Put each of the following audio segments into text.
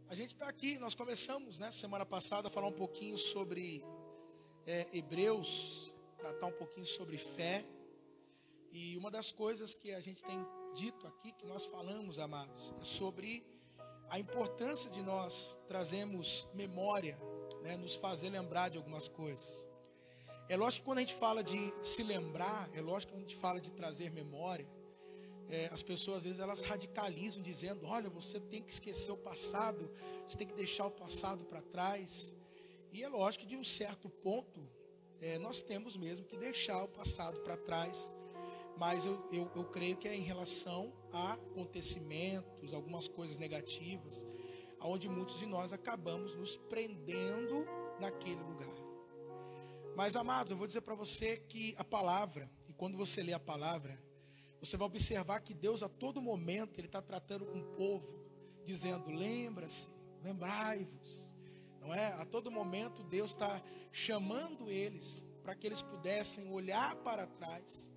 A gente está aqui, nós começamos, né, semana passada a falar um pouquinho sobre Hebreus, tratar um pouquinho sobre fé. E uma das coisas que a gente tem dito aqui, que nós falamos, amados, é sobre a importância de nós trazermos memória, né, nos fazer lembrar de algumas coisas. É lógico que quando a gente fala de se lembrar, é lógico que quando a gente fala de trazer memória, as pessoas às vezes elas radicalizam dizendo, olha, você tem que esquecer o passado, você tem que deixar o passado para trás. E é lógico que de um certo ponto, nós temos mesmo que deixar o passado para trás. Mas eu creio que é em relação a acontecimentos, algumas coisas negativas, onde muitos de nós acabamos nos prendendo naquele lugar. Mas, amados, eu vou dizer para você que a palavra, e quando você lê a palavra, você vai observar que Deus a todo momento, Ele está tratando com o povo, dizendo, lembra-se, lembrai-vos. Não é? A todo momento Deus está chamando eles para que eles pudessem olhar para trás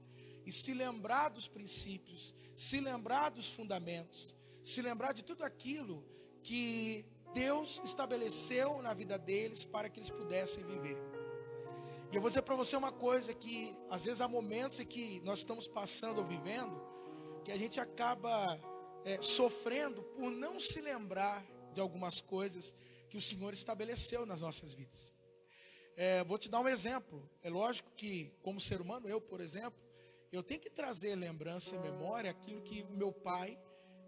e se lembrar dos princípios, se lembrar dos fundamentos, se lembrar de tudo aquilo que Deus estabeleceu na vida deles para que eles pudessem viver. E eu vou dizer para você uma coisa, que às vezes há momentos em que nós estamos passando ou vivendo, que a gente acaba sofrendo por não se lembrar de algumas coisas que o Senhor estabeleceu nas nossas vidas. Vou te dar um exemplo. É lógico que, como ser humano, eu, por exemplo, eu tenho que trazer lembrança e memória aquilo que o meu pai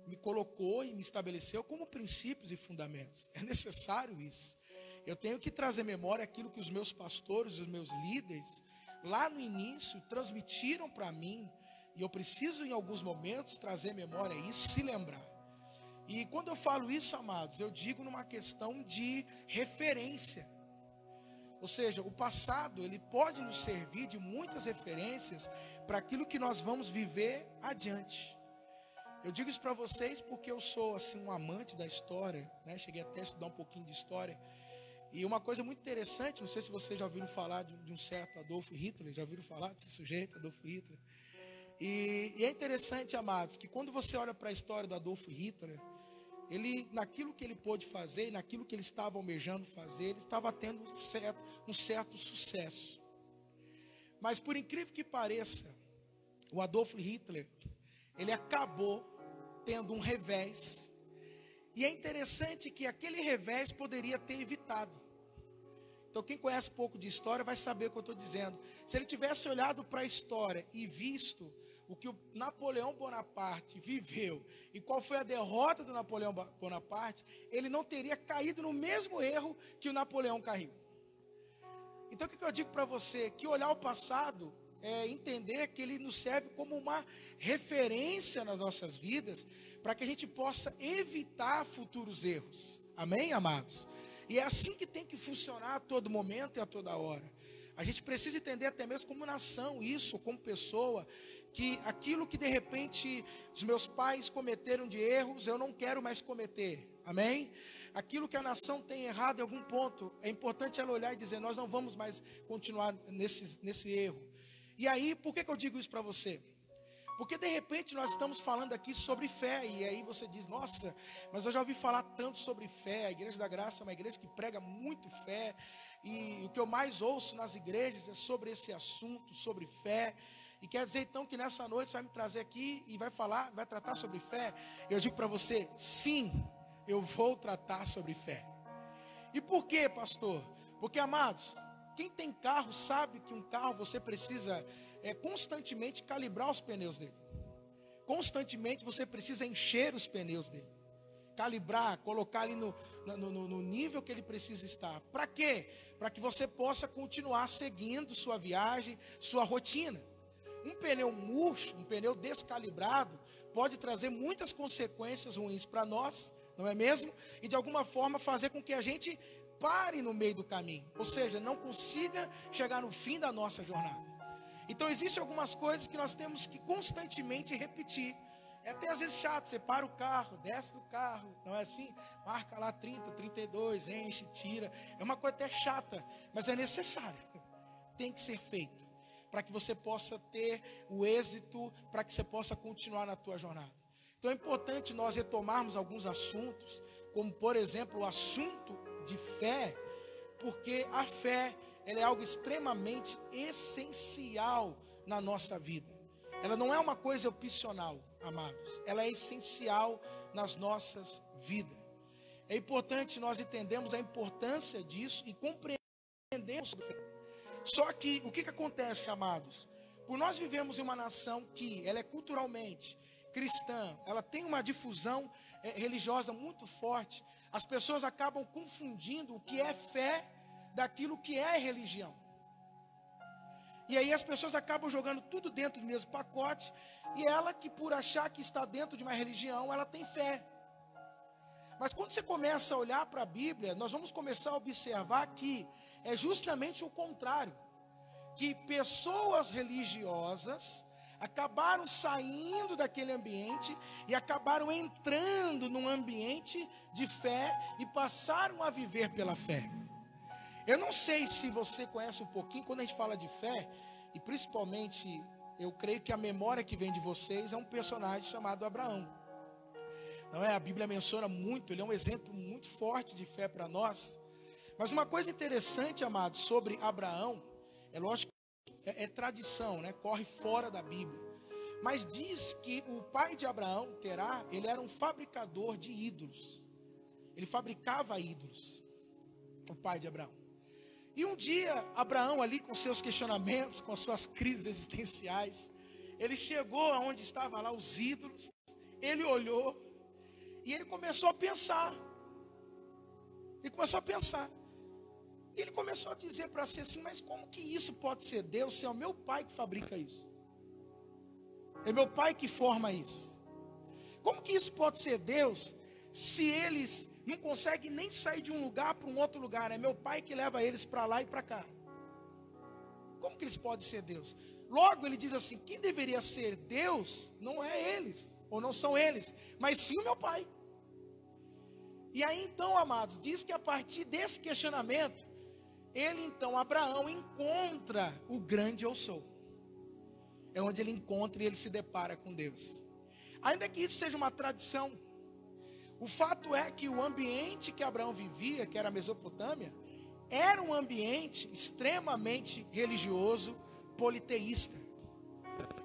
me colocou e me estabeleceu como princípios e fundamentos. É necessário isso. Eu tenho que trazer memória aquilo que os meus pastores, os meus líderes, lá no início, transmitiram para mim. E eu preciso, em alguns momentos, trazer memória a isso, se lembrar. E quando eu falo isso, amados, eu digo numa questão de referência. Ou seja, o passado, ele pode nos servir de muitas referências para aquilo que nós vamos viver adiante. Eu digo isso para vocês porque eu sou assim um amante da história, né? Cheguei até a estudar um pouquinho de história. E uma coisa muito interessante, não sei se vocês já ouviram falar de um certo Adolf Hitler, já ouviram falar desse sujeito, Adolf Hitler? E é interessante, amados, que quando você olha para a história do Adolf Hitler, ele, naquilo que ele pôde fazer, naquilo que ele estava almejando fazer, ele estava tendo um certo sucesso. Mas por incrível que pareça, o Adolf Hitler, ele acabou tendo um revés. E é interessante que aquele revés poderia ter evitado. Então quem conhece um pouco de história vai saber o que eu estou dizendo. Se ele tivesse olhado para a história e visto o que o Napoleão Bonaparte viveu e qual foi a derrota do Napoleão Bonaparte, ele não teria caído no mesmo erro que o Napoleão caiu. Então o que eu digo para você? Que olhar o passado é entender que ele nos serve como uma referência nas nossas vidas, para que a gente possa evitar futuros erros. Amém, amados? E é assim que tem que funcionar a todo momento e a toda hora. A gente precisa entender até mesmo como nação isso, como pessoa, que aquilo que de repente os meus pais cometeram de erros, eu não quero mais cometer. Amém? Aquilo que a nação tem errado em algum ponto, é importante ela olhar e dizer, nós não vamos mais continuar nesse erro. E aí, por que eu digo isso para você? Porque de repente nós estamos falando aqui sobre fé, e aí você diz, nossa, mas eu já ouvi falar tanto sobre fé, a Igreja da Graça é uma igreja que prega muito fé, e o que eu mais ouço nas igrejas é sobre esse assunto, sobre fé. E quer dizer então que nessa noite você vai me trazer aqui e vai tratar sobre fé? Eu digo para você, sim, eu vou tratar sobre fé. E por quê, pastor? Porque, amados, quem tem carro sabe que um carro você precisa constantemente calibrar os pneus dele. Constantemente você precisa encher os pneus dele. Calibrar, colocar ali no nível que ele precisa estar. Para quê? Para que você possa continuar seguindo sua viagem, sua rotina. Um pneu murcho, um pneu descalibrado, pode trazer muitas consequências ruins para nós, não é mesmo? E de alguma forma fazer com que a gente pare no meio do caminho. Ou seja, não consiga chegar no fim da nossa jornada. Então existem algumas coisas que nós temos que constantemente repetir. É até às vezes chato, você para o carro, desce do carro, não é assim? Marca lá 30, 32, enche, tira. É uma coisa até chata, mas é necessário. Tem que ser feito, para que você possa ter o êxito, para que você possa continuar na tua jornada. Então é importante nós retomarmos alguns assuntos, como por exemplo o assunto de fé, porque a fé, ela é algo extremamente essencial na nossa vida. Ela não é uma coisa opcional, amados. Ela é essencial nas nossas vidas. É importante nós entendermos a importância disso e compreendermos. Só que o que acontece, amados? Por nós vivemos em uma nação que ela é culturalmente cristã, ela tem uma difusão religiosa muito forte. As pessoas acabam confundindo o que é fé daquilo que é religião. E aí as pessoas acabam jogando tudo dentro do mesmo pacote. E ela que por achar que está dentro de uma religião, ela tem fé. Mas quando você começa a olhar para a Bíblia, nós vamos começar a observar que é justamente o contrário. Que pessoas religiosas acabaram saindo daquele ambiente e acabaram entrando num ambiente de fé e passaram a viver pela fé. Eu não sei se você conhece um pouquinho, quando a gente fala de fé, e principalmente, eu creio que a memória que vem de vocês é um personagem chamado Abraão. Não é? A Bíblia menciona muito, ele é um exemplo muito forte de fé para nós. Mas uma coisa interessante, amados, sobre Abraão, é lógico, é tradição, né? Corre fora da Bíblia. Mas diz que o pai de Abraão, Terá, ele era um fabricador de ídolos. Ele fabricava ídolos, o pai de Abraão. E um dia, Abraão ali com seus questionamentos, com as suas crises existenciais, ele chegou aonde estavam lá os ídolos, ele olhou e ele começou a pensar. Ele começou a pensar. E ele começou a dizer para si assim, mas como que isso pode ser Deus se é o meu pai que fabrica isso? É meu pai que forma isso. Como que isso pode ser Deus se eles não conseguem nem sair de um lugar para um outro lugar? É meu pai que leva eles para lá e para cá. Como que eles podem ser Deus? Logo ele diz assim, quem deveria ser Deus não é eles, ou não são eles, mas sim o meu pai. E aí então, amados, diz que a partir desse questionamento, ele então, Abraão, encontra o grande eu sou. É onde ele encontra e ele se depara com Deus. Ainda que isso seja uma tradição, o fato é que o ambiente que Abraão vivia, que era a Mesopotâmia, era um ambiente extremamente religioso, politeísta.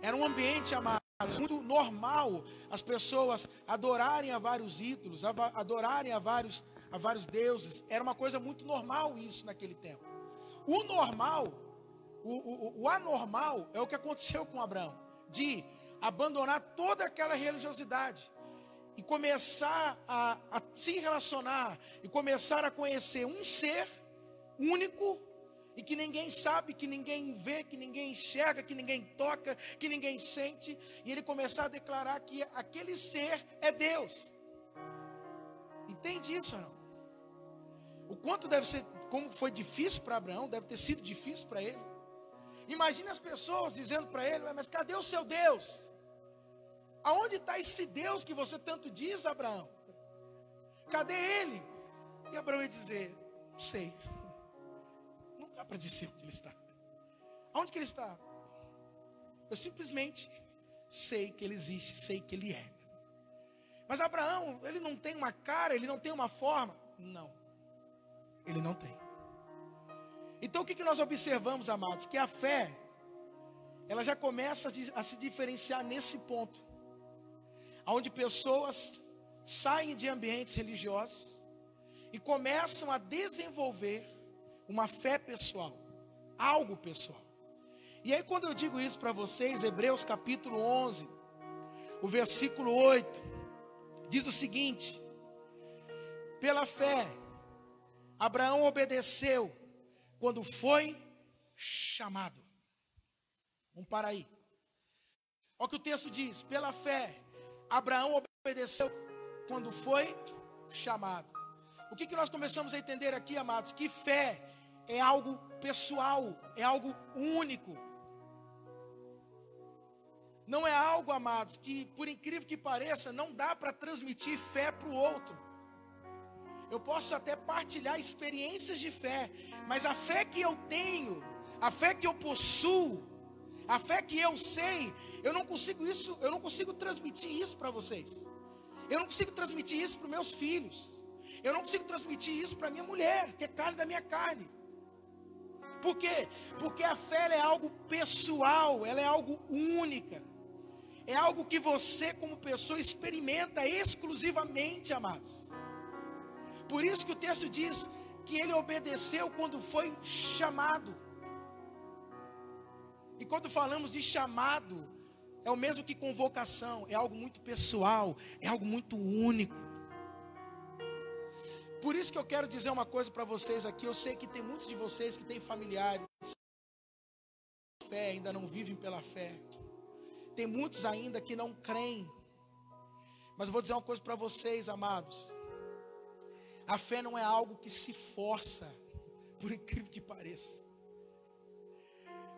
Era um ambiente, amados, muito normal as pessoas adorarem a vários ídolos, adorarem a vários deuses. Era uma coisa muito normal isso naquele tempo. O normal, o anormal é o que aconteceu com Abraão, de abandonar toda aquela religiosidade e começar a se relacionar e começar a conhecer um ser único e que ninguém sabe, que ninguém vê, que ninguém enxerga, que ninguém toca, que ninguém sente, e ele começar a declarar que aquele ser é Deus. Entende isso ou não? O quanto deve ser, como foi difícil para Abraão, deve ter sido difícil para ele. Imagina as pessoas dizendo para ele, mas cadê o seu Deus? Aonde está esse Deus que você tanto diz, Abraão? Cadê ele? E Abraão ia dizer, não sei. Não dá para dizer onde ele está. Aonde que ele está? Eu simplesmente sei que ele existe, sei que ele é. Mas Abraão, ele não tem uma cara, ele não tem uma forma? Não, ele não tem. Então o que nós observamos, amados? Que a fé, ela já começa a se diferenciar nesse ponto. Onde pessoas saem de ambientes religiosos e começam a desenvolver uma fé pessoal, algo pessoal. E aí quando eu digo isso para vocês, Hebreus capítulo 11, o versículo 8, diz o seguinte: pela fé, Abraão obedeceu quando foi chamado. Vamos parar aí. Olha o que o texto diz, pela fé, Abraão obedeceu quando foi chamado. O que nós começamos a entender aqui, amados? Que fé é algo pessoal, é algo único. Não é algo, amados, que por incrível que pareça, não dá para transmitir fé para o outro. Eu posso até partilhar experiências de fé, mas a fé que eu tenho, a fé que eu possuo, a fé que eu sei, eu não consigo transmitir isso para vocês. Eu não consigo transmitir isso para os meus filhos. Eu não consigo transmitir isso para minha mulher, que é carne da minha carne. Por quê? Porque a fé ela é algo pessoal, ela é algo única. É algo que você como pessoa experimenta exclusivamente, amados. Por isso que o texto diz que ele obedeceu quando foi chamado. E quando falamos de chamado, é o mesmo que convocação, é algo muito pessoal, é algo muito único. Por isso que eu quero dizer uma coisa para vocês aqui. Eu sei que tem muitos de vocês que têm familiares que fé, ainda não vivem pela fé. Tem muitos ainda que não creem. Mas eu vou dizer uma coisa para vocês, amados. A fé não é algo que se força, por incrível que pareça.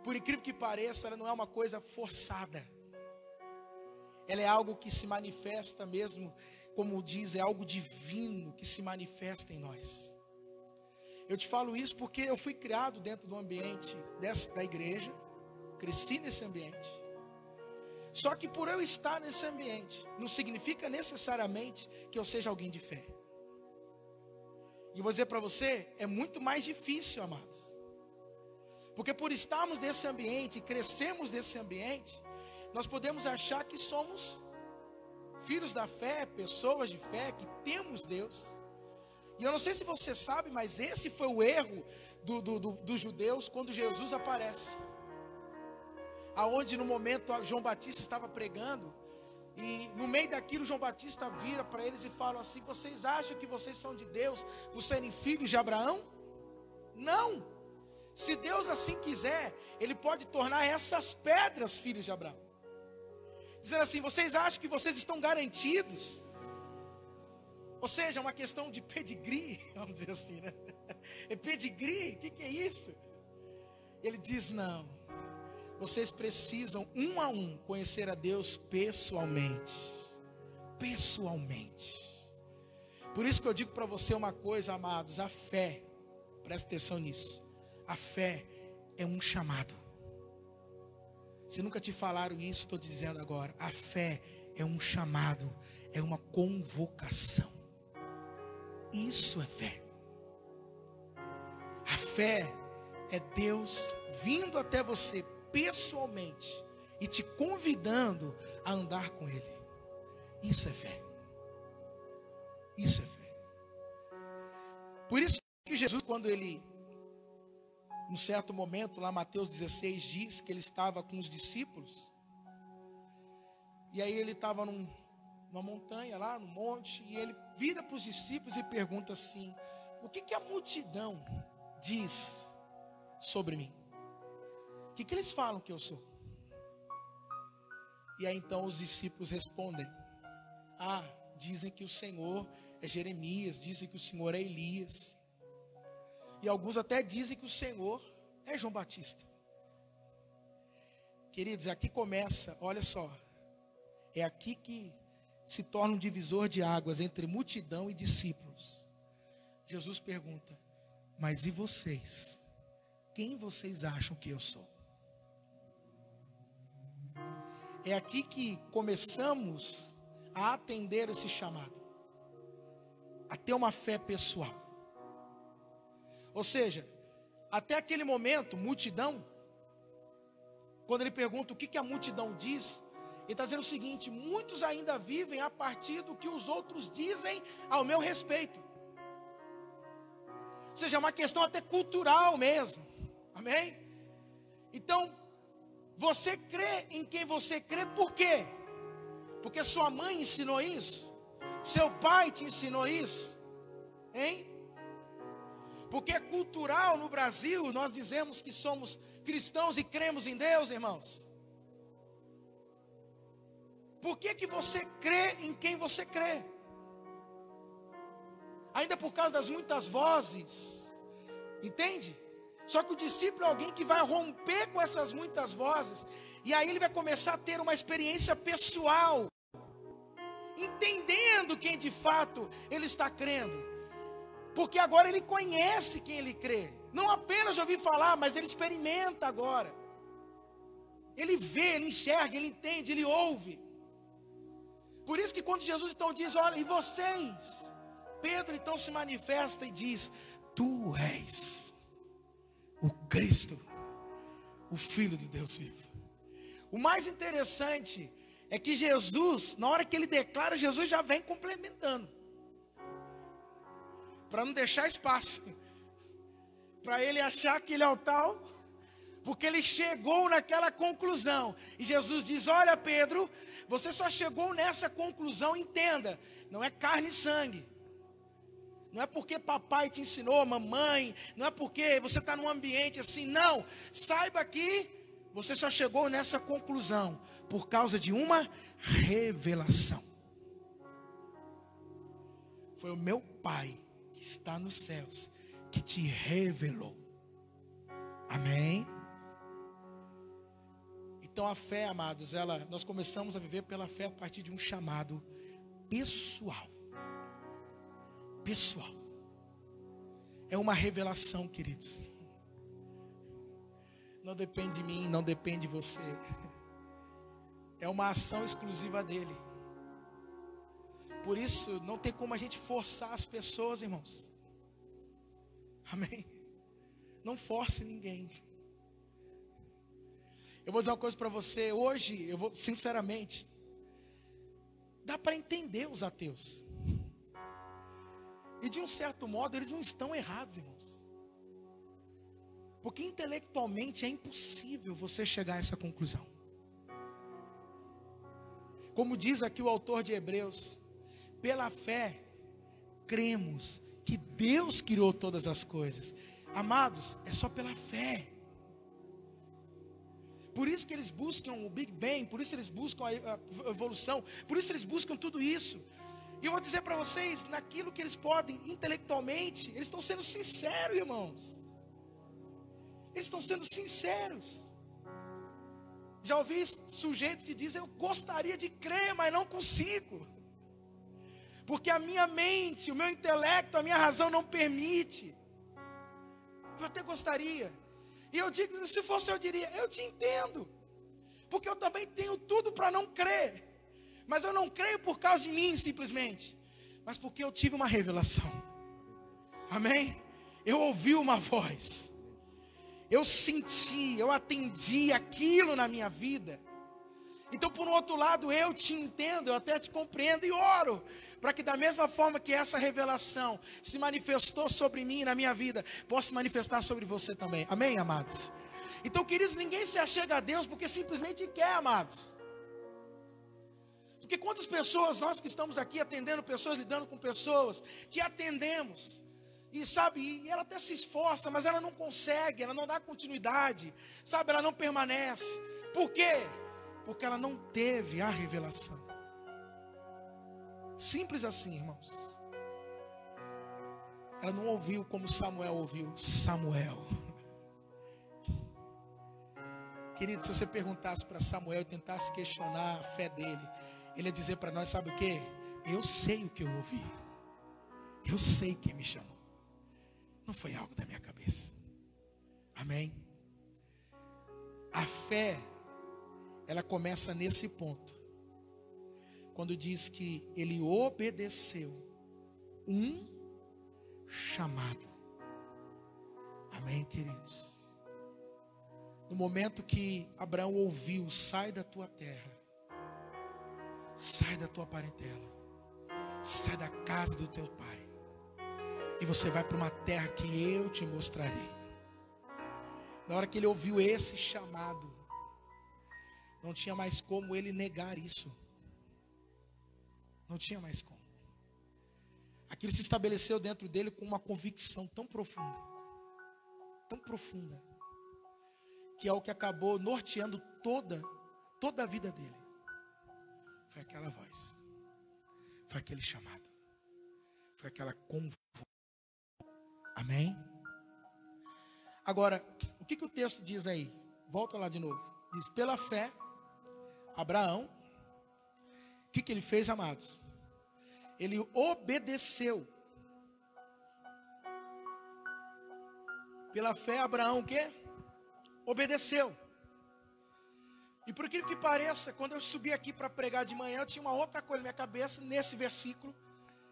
Por incrível que pareça, ela não é uma coisa forçada. Ela é algo que se manifesta mesmo, como diz, é algo divino que se manifesta em nós. Eu te falo isso porque eu fui criado dentro do ambiente da igreja, cresci nesse ambiente. Só que por eu estar nesse ambiente, não significa necessariamente que eu seja alguém de fé. E eu vou dizer para você, é muito mais difícil, amados. Porque por estarmos nesse ambiente, crescemos nesse ambiente, nós podemos achar que somos filhos da fé, pessoas de fé, que temos Deus. E eu não sei se você sabe, mas esse foi o erro dos judeus quando Jesus aparece. Aonde no momento João Batista estava pregando, e no meio daquilo João Batista vira para eles e fala assim: vocês acham que vocês são de Deus por serem filhos de Abraão? Não. Se Deus assim quiser, Ele pode tornar essas pedras filhos de Abraão. Dizendo assim: vocês acham que vocês estão garantidos? Ou seja, uma questão de pedigree, vamos dizer assim, né? É pedigree? O que é isso? Ele diz: não. Vocês precisam, um a um, conhecer a Deus pessoalmente. Pessoalmente. Por isso que eu digo para você uma coisa, amados. A fé, presta atenção nisso. A fé é um chamado. Se nunca te falaram isso, estou dizendo agora. A fé é um chamado, é uma convocação. Isso é fé. A fé é Deus vindo até você pessoalmente e te convidando a andar com Ele. Isso é fé. Isso é fé. Por isso que Jesus, quando Ele, num certo momento, lá Mateus 16 diz que Ele estava com os discípulos. E aí Ele estava numa montanha lá, no monte, e Ele vira para os discípulos e pergunta assim: o que a multidão diz sobre mim? O que eles falam que eu sou? E aí então os discípulos respondem: dizem que o Senhor é Jeremias, dizem que o Senhor é Elias. E alguns até dizem que o Senhor é João Batista. Queridos, aqui começa, olha só. É aqui que se torna um divisor de águas entre multidão e discípulos. Jesus pergunta: mas e vocês? Quem vocês acham que eu sou? É aqui que começamos a atender esse chamado, a ter uma fé pessoal. Ou seja, até aquele momento, multidão, quando ele pergunta o que a multidão diz, ele está dizendo o seguinte: muitos ainda vivem a partir do que os outros dizem ao meu respeito. Ou seja, é uma questão até cultural mesmo. Amém? Então, você crê em quem você crê, por quê? Porque sua mãe ensinou isso? Seu pai te ensinou isso? Hein? Porque é cultural no Brasil, nós dizemos que somos cristãos e cremos em Deus, irmãos. Por que você crê em quem você crê? Ainda por causa das muitas vozes, entende? Só que o discípulo é alguém que vai romper com essas muitas vozes. E aí ele vai começar a ter uma experiência pessoal. Entendendo quem de fato ele está crendo. Porque agora ele conhece quem ele crê. Não apenas ouvir falar, mas ele experimenta agora. Ele vê, ele enxerga, ele entende, ele ouve. Por isso que quando Jesus então diz: olha, e vocês? Pedro então se manifesta e diz: tu és o Cristo, o Filho de Deus vivo. O mais interessante é que Jesus, na hora que ele declara, Jesus já vem complementando, para não deixar espaço, para ele achar que ele é o tal, porque ele chegou naquela conclusão. E Jesus diz: olha, Pedro, você só chegou nessa conclusão, entenda, não é carne e sangue, não é porque papai te ensinou, mamãe, não é porque você está num ambiente assim, não. Saiba que você só chegou nessa conclusão por causa de uma revelação. Foi o meu Pai que está nos céus que te revelou. Amém? Então a fé, amados, nós começamos a viver pela fé a partir de um chamado pessoal. Pessoal. É uma revelação, queridos. Não depende de mim, não depende de você. É uma ação exclusiva dele. Por isso, não tem como a gente forçar as pessoas, irmãos. Amém? Não force ninguém. Eu vou dizer uma coisa para você. Hoje, sinceramente, dá para entender os ateus. E de um certo modo, eles não estão errados, irmãos. Porque intelectualmente é impossível você chegar a essa conclusão. Como diz aqui o autor de Hebreus, pela fé, cremos que Deus criou todas as coisas. Amados, é só pela fé. Por isso que eles buscam o Big Bang, por isso eles buscam a evolução, por isso eles buscam tudo isso. E eu vou dizer para vocês, naquilo que eles podem, intelectualmente, eles estão sendo sinceros, irmãos. Eles estão sendo sinceros. Já ouvi sujeito que diz: eu gostaria de crer, mas não consigo. Porque a minha mente, o meu intelecto, a minha razão não permite. Eu até gostaria. E eu digo, se fosse eu diria: eu te entendo. Porque eu também tenho tudo para não crer. Mas eu não creio por causa de mim simplesmente, mas porque eu tive uma revelação. Amém? Eu ouvi uma voz. Eu senti, eu atendi aquilo na minha vida. Então, por um outro lado, eu te entendo, eu até te compreendo e oro, para que da mesma forma que essa revelação se manifestou sobre mim na minha vida, possa se manifestar sobre você também. Amém, amados? Então, queridos, ninguém se achega a Deus porque simplesmente quer, amados. Porque quantas pessoas, nós que estamos aqui atendendo pessoas, lidando com pessoas, que atendemos, e sabe, e ela até se esforça, mas ela não consegue, ela não dá continuidade, sabe, ela não permanece. Por quê? Porque ela não teve a revelação. Simples assim, irmãos. Ela não ouviu como Samuel ouviu. Samuel. Querido, se você perguntasse para Samuel e tentasse questionar a fé dele, ele ia dizer para nós, sabe o que? Eu sei o que eu ouvi. Eu sei quem me chamou. Não foi algo da minha cabeça. Amém? A fé, ela começa nesse ponto. Quando diz que ele obedeceu um chamado. Amém, queridos? No momento que Abraão ouviu: sai da tua terra, sai da tua parentela, sai da casa do teu pai, e você vai para uma terra que eu te mostrarei. Na hora que ele ouviu esse chamado, não tinha mais como ele negar isso. Não tinha mais como. Aquilo se estabeleceu dentro dele com uma convicção tão profunda, que é o que acabou norteando toda a vida dele. Foi aquela voz, foi aquele chamado, foi aquela convocação. Amém? Agora, o que o texto diz aí? Volta lá de novo. Diz: pela fé, Abraão, o que ele fez, amados? Ele obedeceu. Pela fé, Abraão o quê? Obedeceu. E por aquilo que pareça, quando eu subi aqui para pregar de manhã, eu tinha uma outra coisa na minha cabeça, nesse versículo.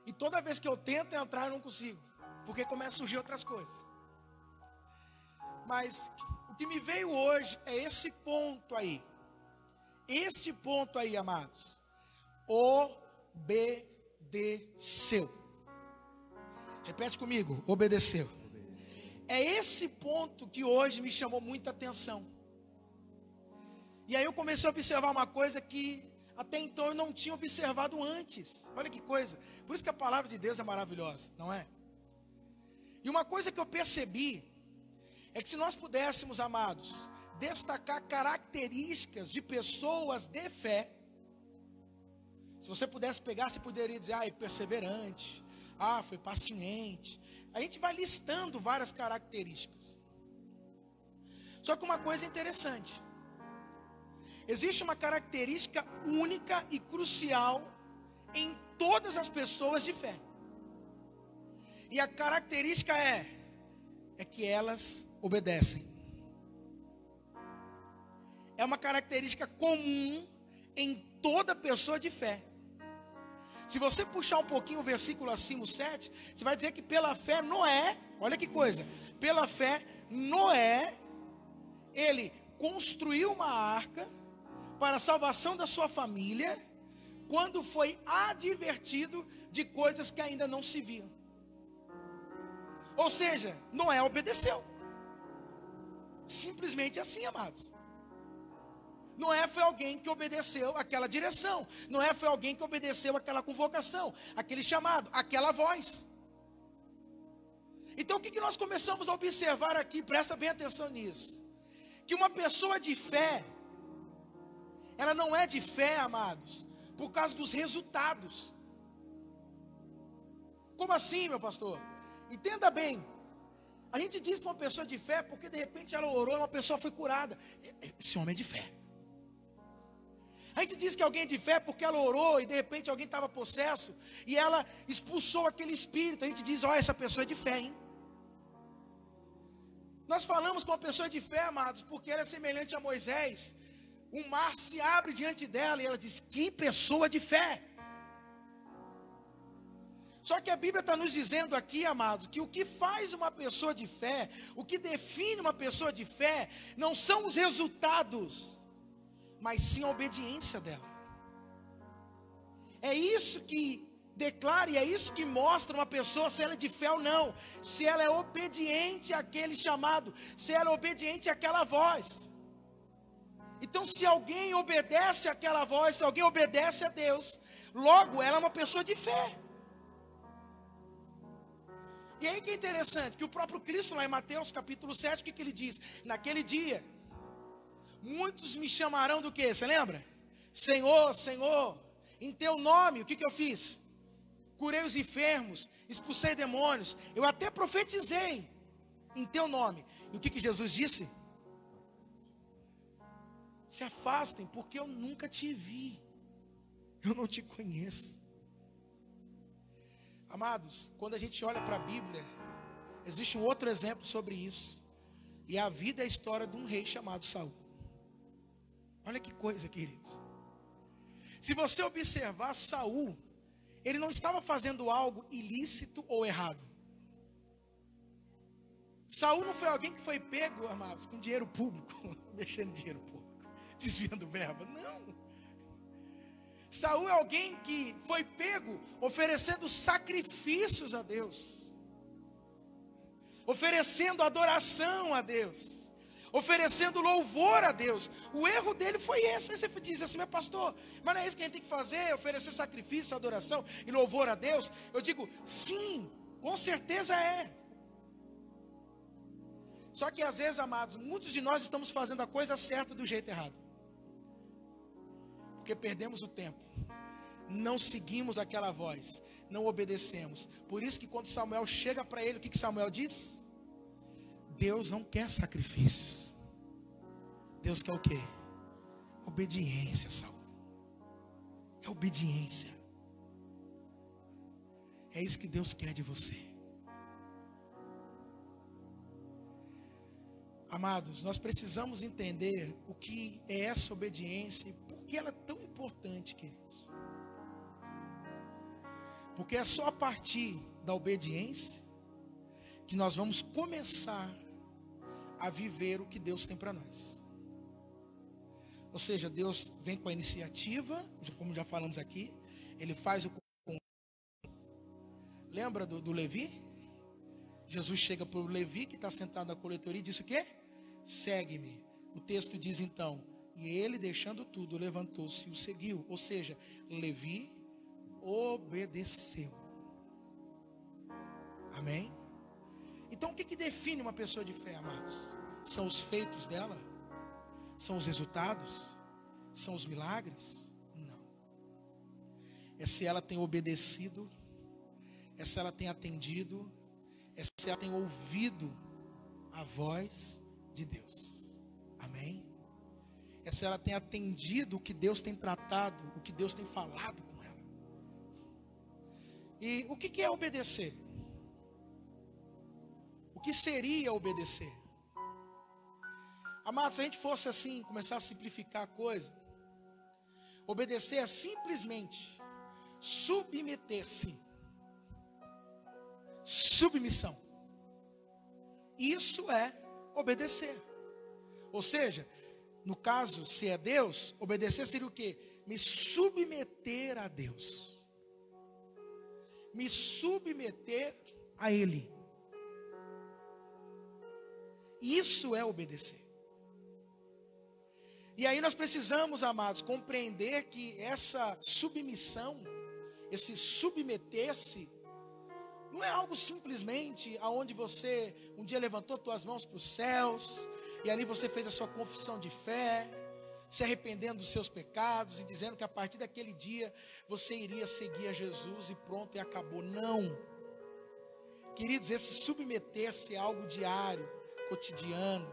E toda vez que eu tento entrar, eu não consigo. Porque começa a surgir outras coisas. Mas o que me veio hoje é esse ponto aí. Este ponto aí, amados. Obedeceu. Repete comigo, obedeceu. É esse ponto que hoje me chamou muita atenção. E aí eu comecei a observar uma coisa que até então eu não tinha observado antes. Olha que coisa. Por isso que a palavra de Deus é maravilhosa, não é? E uma coisa que eu percebi é que se nós pudéssemos, amados, destacar características de pessoas de fé, se você pudesse pegar, você poderia dizer, é perseverante, foi paciente. A gente vai listando várias características. Só que uma coisa interessante, existe uma característica única e crucial em todas as pessoas de fé. E a característica é que elas obedecem. É uma característica comum em toda pessoa de fé. Se você puxar um pouquinho o versículo acima, o 7, você vai dizer que pela fé Noé, olha que coisa, pela fé Noé, ele construiu uma arca para a salvação da sua família, quando foi advertido de coisas que ainda não se viam. Ou seja, Noé obedeceu. Simplesmente assim, amados. Noé foi alguém que obedeceu aquela direção. Noé foi alguém que obedeceu aquela convocação, aquele chamado, aquela voz. Então o que nós começamos a observar aqui? Presta bem atenção nisso. Que uma pessoa de fé, ela não é de fé, amados, por causa dos resultados. Como assim, meu pastor? Entenda bem. A gente diz que uma pessoa de fé, porque de repente ela orou e uma pessoa foi curada. Esse homem é de fé. A gente diz que alguém é de fé porque ela orou e de repente alguém estava possesso e ela expulsou aquele espírito. A gente diz, essa pessoa é de fé, hein? Nós falamos com uma pessoa de fé, amados, porque ela é semelhante a Moisés. O mar se abre diante dela e ela diz, que pessoa de fé. Só que a Bíblia está nos dizendo aqui, amados, que o que faz uma pessoa de fé, o que define uma pessoa de fé, não são os resultados, mas sim a obediência dela. É isso que declara e é isso que mostra uma pessoa se ela é de fé ou não. Se ela é obediente àquele chamado, se ela é obediente àquela voz. Então se alguém obedece àquela voz, se alguém obedece a Deus, logo ela é uma pessoa de fé. E aí que é interessante, que o próprio Cristo lá em Mateus capítulo 7, o que ele diz? Naquele dia, muitos me chamarão do quê? Você lembra? Senhor, Senhor, em teu nome, o que eu fiz? Curei os enfermos, expulsei demônios, eu até profetizei em teu nome. E o que Jesus disse? Se afastem, porque eu nunca te vi, eu não te conheço. Amados, quando a gente olha para a Bíblia, existe um outro exemplo sobre isso. E a vida é a história de um rei chamado Saul. Olha que coisa, queridos. Se você observar Saul, ele não estava fazendo algo ilícito ou errado. Saul não foi alguém que foi pego, amados, com dinheiro público, mexendo em dinheiro público, desviando verba. Não. Saul é alguém que foi pego oferecendo sacrifícios a Deus, oferecendo adoração a Deus, oferecendo louvor a Deus. O erro dele foi esse. Aí você diz assim, meu pastor, mas não é isso que a gente tem que fazer? Oferecer sacrifício, adoração e louvor a Deus? Eu digo, sim, com certeza é. Só que às vezes, amados, muitos de nós estamos fazendo a coisa certa do jeito errado. Porque perdemos o tempo, não seguimos aquela voz, não obedecemos. Por isso que quando Samuel chega para ele, o que Samuel diz? Deus não quer sacrifícios. Deus quer o quê? Obediência, Saul. É obediência. É isso que Deus quer de você. Amados, nós precisamos entender o que é essa obediência e por que ela é tão importante, queridos. Porque é só a partir da obediência que nós vamos começar a viver o que Deus tem para nós. Ou seja, Deus vem com a iniciativa, como já falamos aqui, Ele faz o... Lembra do Levi? Jesus chega para o Levi, que está sentado na coletoria, e disse o quê? Segue-me. O texto diz então, e ele, deixando tudo, levantou-se e o seguiu. Ou seja, Levi obedeceu. Amém? Então o que define uma pessoa de fé, amados? São os feitos dela? São os resultados? São os milagres? Não. É se ela tem obedecido, é se ela tem atendido, é se ela tem ouvido a voz de Deus. Amém? É se ela tem atendido o que Deus tem tratado, o que Deus tem falado com ela. E o que é obedecer? O que seria obedecer? Amados, se a gente fosse assim, começar a simplificar a coisa, obedecer é simplesmente submeter-se. Submissão. Isso é obedecer. Ou seja, no caso, se é Deus, obedecer seria o quê? Me submeter a Deus. Me submeter a Ele. Isso é obedecer. E aí nós precisamos, amados, compreender que essa submissão, esse submeter-se, não é algo simplesmente aonde você um dia levantou suas mãos para os céus, e ali você fez a sua confissão de fé, se arrependendo dos seus pecados e dizendo que a partir daquele dia você iria seguir a Jesus e pronto, e acabou. Não. Queridos, esse submeter-se é algo diário, cotidiano,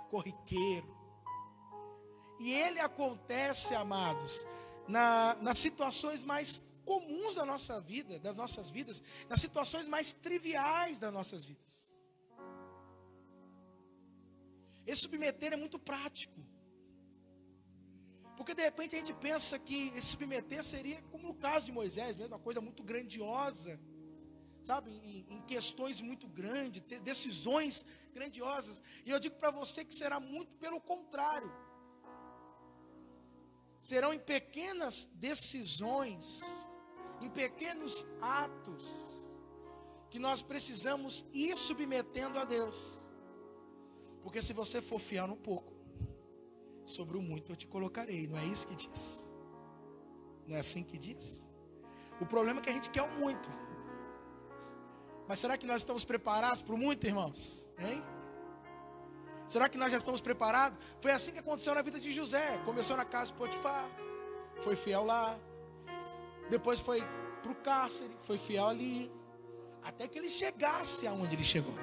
corriqueiro. E ele acontece, amados, nas situações mais comuns da nossa vida, das nossas vidas, nas situações mais triviais das nossas vidas. Esse submeter é muito prático. Porque de repente a gente pensa que esse submeter seria como no caso de Moisés, mesmo uma coisa muito grandiosa, sabe, em questões muito grandes, decisões grandiosas. E eu digo para você que será muito pelo contrário. Serão em pequenas decisões, em pequenos atos, que nós precisamos ir submetendo a Deus. Porque se você for fiel no pouco, sobre o muito eu te colocarei. Não é isso que diz? Não é assim que diz? O problema é que a gente quer o muito. Mas será que nós estamos preparados para o muito, irmãos? Hein? Será que nós já estamos preparados? Foi assim que aconteceu na vida de José. Começou na casa de Potifar, foi fiel lá. Depois foi para o cárcere, foi fiel ali. Até que ele chegasse aonde ele chegou.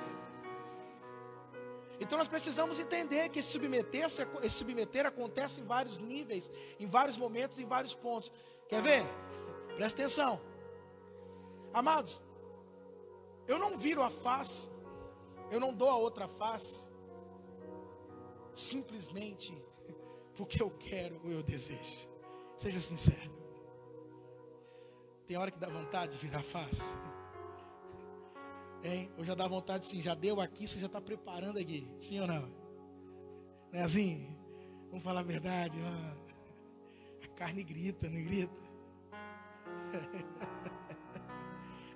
Então nós precisamos entender que esse submeter acontece em vários níveis, em vários momentos, em vários pontos. Quer ver? Presta atenção. Amados, eu não viro a face, eu não dou a outra face, simplesmente porque eu quero ou eu desejo. Seja sincero. Tem hora que dá vontade de virar a face. Hein? Ou já dá vontade sim, já deu aqui, você já está preparando aqui. Sim ou não? Não é assim? Vamos falar a verdade. A carne grita, não grita?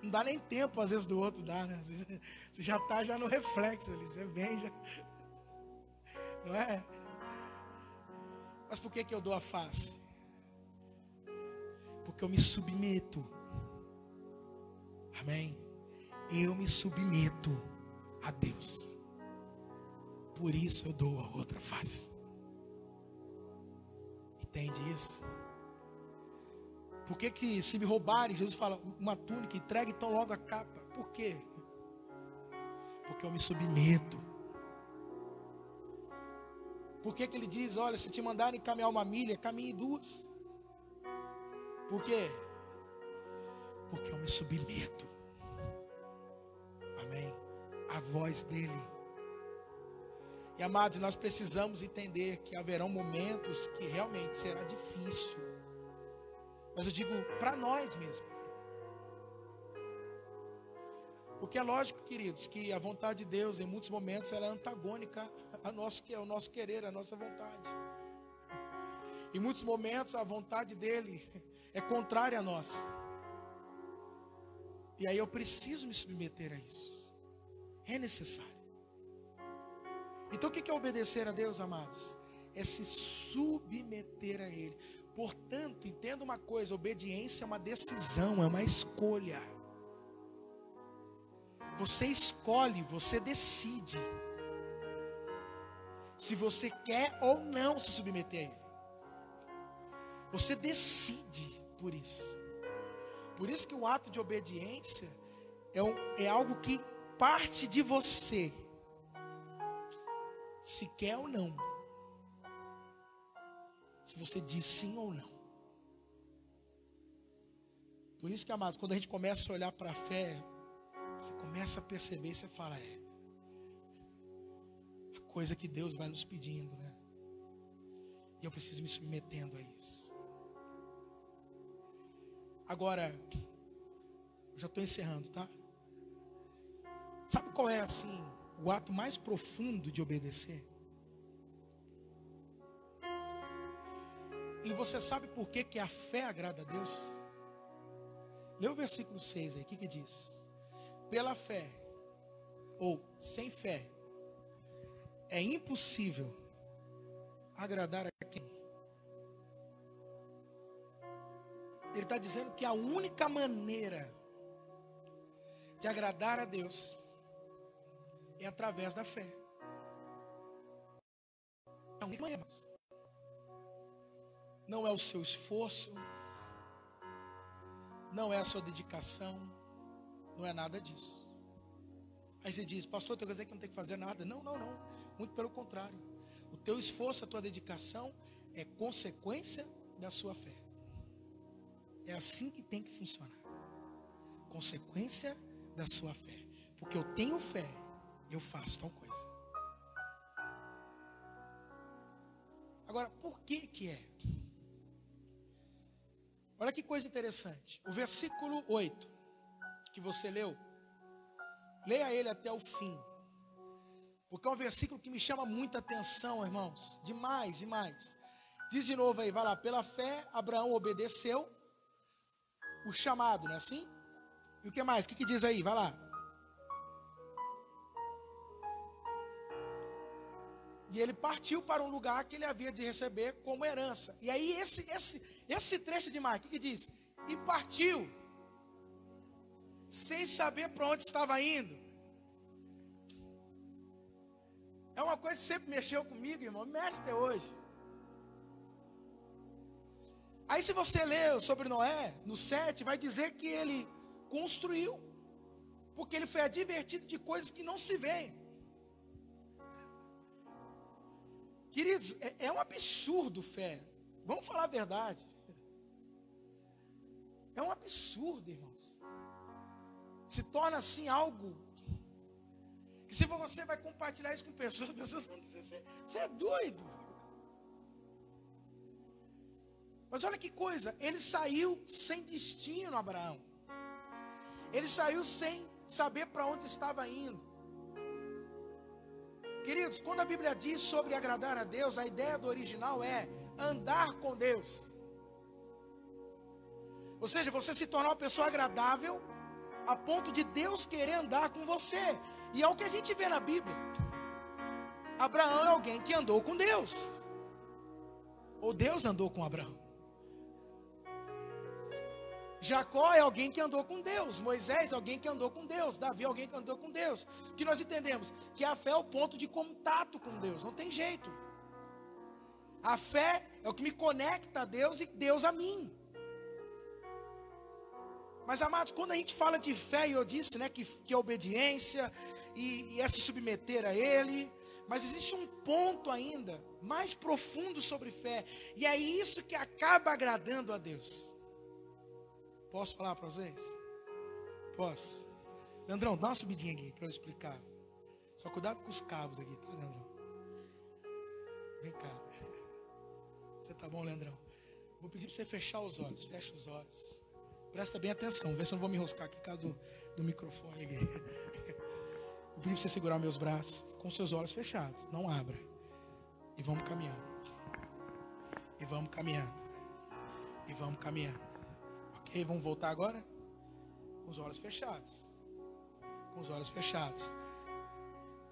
Não dá nem tempo às vezes do outro, dá, né? Você já está já no reflexo ali, você vem já. Não é? Mas por que eu dou a face? Porque eu me submeto. Amém? Eu me submeto a Deus. Por isso eu dou a outra face. Entende isso? Por que se me roubarem, Jesus fala, uma túnica, entregue então logo a capa? Por quê? Porque eu me submeto. Por que ele diz, olha, se te mandarem caminhar 1 milha, caminhe 2. Por quê? Porque eu me submeto. Amém? A voz dele. E amados, nós precisamos entender que haverão momentos que realmente será difícil. Mas eu digo para nós mesmo. Porque é lógico, queridos, que a vontade de Deus, em muitos momentos, ela é antagônica ao nosso querer, à nossa vontade. Em muitos momentos, a vontade dele é contrária à nossa. E aí eu preciso me submeter a isso. É necessário. Então o que é obedecer a Deus, amados? É se submeter a Ele. Portanto, entenda uma coisa, obediência é uma decisão, é uma escolha. Você escolhe, você decide se você quer ou não se submeter a Ele. Você decide por isso. Por isso que o ato de obediência é algo que parte de você, se quer ou não. Se você diz sim ou não. Por isso que, amados, quando a gente começa a olhar para a fé, você começa a perceber e você fala, a coisa que Deus vai nos pedindo, né? E eu preciso me submetendo a isso. Agora, eu já estou encerrando, tá? Sabe qual é, assim, o ato mais profundo de obedecer? E você sabe por que a fé agrada a Deus? Lê o versículo 6 aí, o que diz? Pela fé, ou sem fé, é impossível agradar a quem? Ele está dizendo que a única maneira de agradar a Deus é através da fé. É a única maneira. Não é o seu esforço, não é a sua dedicação, não é nada disso. Aí você diz, pastor, quer dizer que não tem que fazer nada? Não. Muito pelo contrário. O teu esforço, a tua dedicação é consequência da sua fé. É assim que tem que funcionar. Consequência da sua fé. Porque eu tenho fé, eu faço tal coisa. Agora, por que é? Olha que coisa interessante. O versículo 8, que você leu, leia ele até o fim. Porque é um versículo que me chama muita atenção, irmãos. Demais. Diz de novo aí, vai lá. Pela fé, Abraão obedeceu o chamado, não é assim? E o que mais? O que diz aí? Vai lá. E ele partiu para um lugar que ele havia de receber como herança. E aí esse trecho de mais, o que diz? E partiu, sem saber para onde estava indo. É uma coisa que sempre mexeu comigo, irmão, mexe até hoje. Aí se você ler sobre Noé, no 7, vai dizer que ele construiu, porque ele foi advertido de coisas que não se veem. Queridos, é um absurdo fé. Vamos falar a verdade. É um absurdo, irmãos. Se torna assim algo que se você vai compartilhar isso com pessoas, as pessoas vão dizer, você é doido. Mas olha que coisa, ele saiu sem destino, Abraão. Ele saiu sem saber para onde estava indo. Queridos, quando a Bíblia diz sobre agradar a Deus, a ideia do original é andar com Deus. Ou seja, você se tornar uma pessoa agradável a ponto de Deus querer andar com você. E é o que a gente vê na Bíblia. Abraão é alguém que andou com Deus. Ou Deus andou com Abraão. Jacó é alguém que andou com Deus. Moisés é alguém que andou com Deus. Davi é alguém que andou com Deus. O que nós entendemos? Que a fé é o ponto de contato com Deus. Não tem jeito. A fé é o que me conecta a Deus e Deus a mim. Mas, amados, quando a gente fala de fé, e eu disse, né, que é obediência e é se submeter a Ele. Mas existe um ponto ainda mais profundo sobre fé. E é isso que acaba agradando a Deus. Posso falar para vocês? Posso. Leandrão, dá uma subidinha aqui para eu explicar. Só cuidado com os cabos aqui, tá, Leandrão? Vem cá. Você tá bom, Leandrão? Vou pedir para você fechar os olhos. Fecha os olhos. Presta bem atenção. Vê se eu não vou me enroscar aqui por causa do microfone aqui. Eu pedi para você segurar meus braços com seus olhos fechados. Não abra. E vamos caminhando. E vamos caminhando. E vamos caminhando. Ok? Vamos voltar agora? Com os olhos fechados. Com os olhos fechados.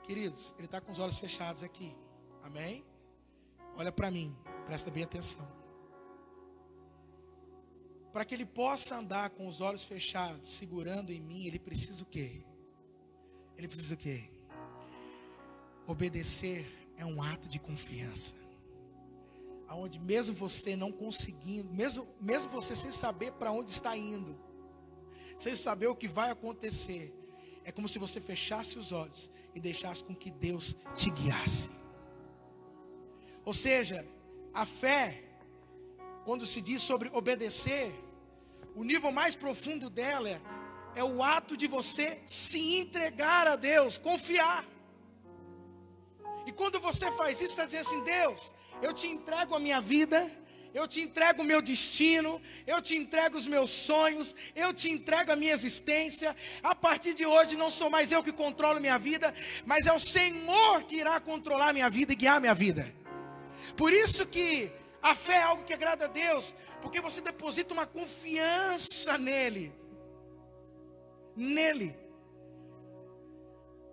Queridos, ele está com os olhos fechados aqui. Amém? Olha para mim. Presta bem atenção. Para que ele possa andar com os olhos fechados, segurando em mim, ele precisa o quê? Ele precisa o quê? Obedecer é um ato de confiança. Aonde mesmo você não conseguindo, mesmo você sem saber para onde está indo, sem saber o que vai acontecer, é como se você fechasse os olhos e deixasse com que Deus te guiasse. Ou seja, a fé, quando se diz sobre obedecer, o nível mais profundo dela é o ato de você se entregar a Deus, confiar. E quando você faz isso, está dizendo assim: Deus, eu te entrego a minha vida, eu te entrego o meu destino, eu te entrego os meus sonhos, eu te entrego a minha existência. A partir de hoje não sou mais eu que controlo minha vida, mas é o Senhor que irá controlar minha vida e guiar minha vida. Por isso que a fé é algo que agrada a Deus, porque você deposita uma confiança nele.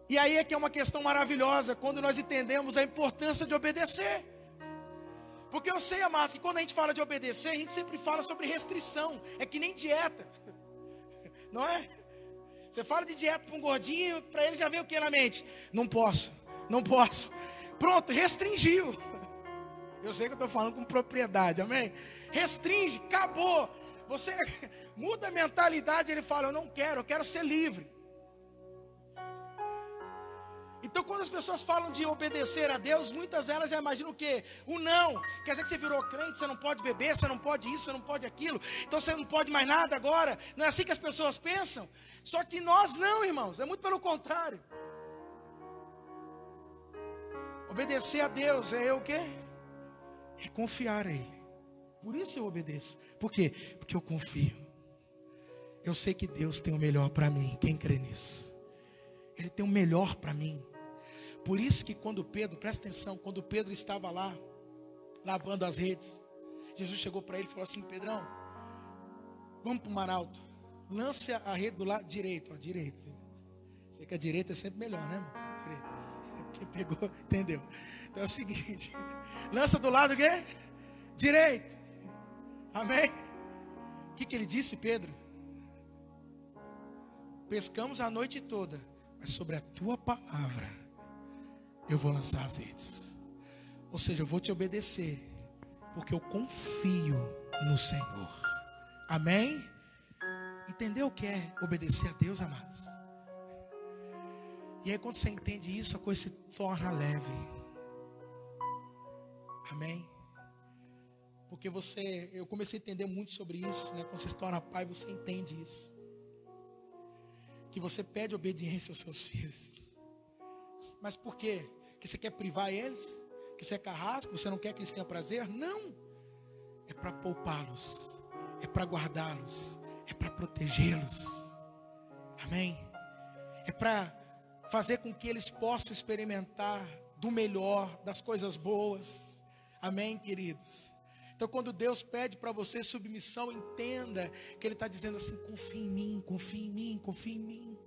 E aí é que é uma questão maravilhosa, quando nós entendemos a importância de obedecer. Porque eu sei, amados, que quando a gente fala de obedecer, a gente sempre fala sobre restrição. É que nem dieta, não é? Você fala de dieta para um gordinho, para ele já vem o que na mente? Não posso. Pronto, restringiu. Eu sei que eu estou falando com propriedade, amém? Restringe, acabou. Você muda a mentalidade, ele fala: eu não quero, eu quero ser livre. Então quando as pessoas falam de obedecer a Deus, muitas delas já imaginam o quê? O não. Quer dizer que você virou crente, você não pode beber, você não pode isso, você não pode aquilo, então você não pode mais nada agora. Não é assim que as pessoas pensam? Só que nós não, irmãos, é muito pelo contrário. Obedecer a Deus é o quê? É confiar a Ele. Por isso eu obedeço. Por quê? Porque eu confio. Eu sei que Deus tem o melhor para mim. Quem crê nisso? Ele tem o melhor para mim. Por isso que quando Pedro, presta atenção, quando Pedro estava lá, lavando as redes, Jesus chegou para ele e falou assim: Pedrão, vamos para o mar alto. Lance a rede do lado direito. Ó, direito. Você vê que a direita é sempre melhor, né, irmão? Direito. Quem pegou, entendeu? Então é o seguinte: lança do lado o quê? Direito. Amém? O que ele disse, Pedro? Pescamos a noite toda, mas sobre a tua palavra eu vou lançar as redes. Ou seja, eu vou te obedecer, porque eu confio no Senhor. Amém? Entendeu o que é obedecer a Deus, amados? E aí quando você entende isso, a coisa se torna leve. Amém? Porque eu comecei a entender muito sobre isso, né? Quando você se torna pai, você entende isso. Que você pede obediência aos seus filhos. Mas por quê? Que você quer privar eles? Que você é carrasco? Você não quer que eles tenham prazer? Não. É para poupá-los. É para guardá-los. É para protegê-los. Amém? É para fazer com que eles possam experimentar do melhor, das coisas boas. Amém, queridos? Então quando Deus pede para você submissão, entenda que Ele está dizendo assim: confia em mim, confia em mim, confia em mim.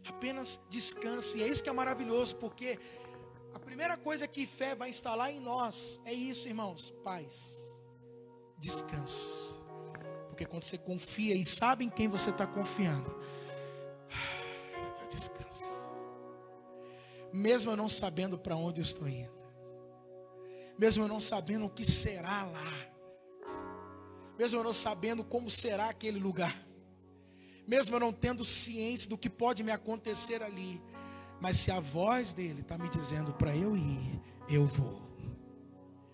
Apenas descanse. E é isso que é maravilhoso, porque a primeira coisa que fé vai instalar em nós é isso, irmãos: paz, descanso. Porque quando você confia e sabe em quem você está confiando, eu descanso. Mesmo eu não sabendo para onde eu estou indo, mesmo eu não sabendo o que será lá, mesmo eu não sabendo como será aquele lugar, mesmo eu não tendo ciência do que pode me acontecer ali, mas se a voz dele está me dizendo para eu ir, eu vou.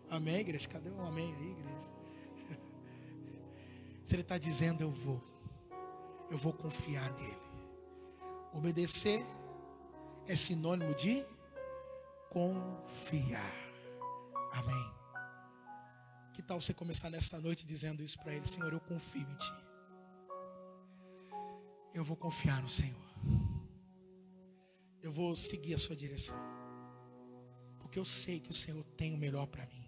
Amém, igreja? Cadê um amém aí, igreja? Se ele está dizendo eu vou confiar nele. Obedecer é sinônimo de confiar. Amém. Que tal você começar nessa noite dizendo isso para Ele: Senhor, eu confio em Ti. eu vou confiar no Senhor. Eu vou seguir a sua direção. Porque eu sei que o Senhor tem o melhor para mim.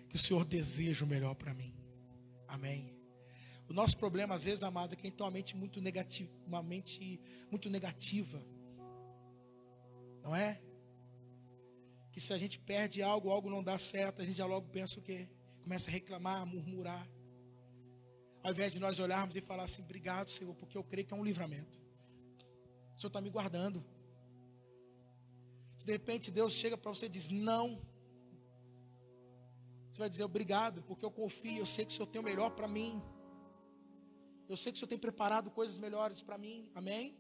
Que o Senhor deseja o melhor para mim. Amém. O nosso problema, às vezes, amados, é que a gente tem uma mente muito negativa. Não é? Que se a gente perde algo, algo não dá certo, a gente já logo pensa o quê? Começa a reclamar, a murmurar. Ao invés de nós olharmos e falar assim, obrigado, Senhor, porque eu creio que é um livramento. O Senhor está me guardando. Se de repente Deus chega para você e diz não, você vai dizer obrigado, porque eu confio, eu sei que o Senhor tem o melhor para mim. Eu sei que o Senhor tem preparado coisas melhores para mim, amém?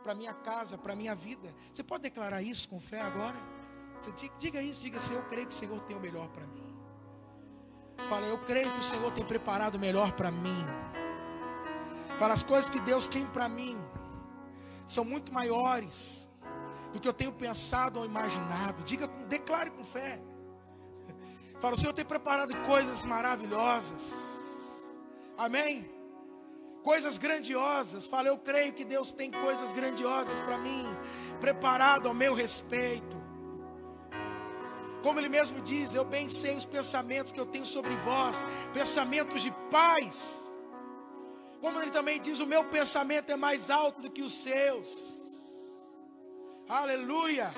Para minha casa, para minha vida. Você pode declarar isso com fé agora? Você diga isso, diga assim, eu creio que o Senhor tem o melhor para mim. Fala, eu creio que o Senhor tem preparado o melhor para mim. Fala, as coisas que Deus tem para mim são muito maiores do que eu tenho pensado ou imaginado. Declare com fé. Fala, o Senhor tem preparado coisas maravilhosas. Amém? Coisas grandiosas. Fala, eu creio que Deus tem coisas grandiosas para mim, preparado ao meu respeito. Como Ele mesmo diz, eu bem sei os pensamentos que eu tenho sobre vós, pensamentos de paz. Como Ele também diz, o meu pensamento é mais alto do que os seus. Aleluia.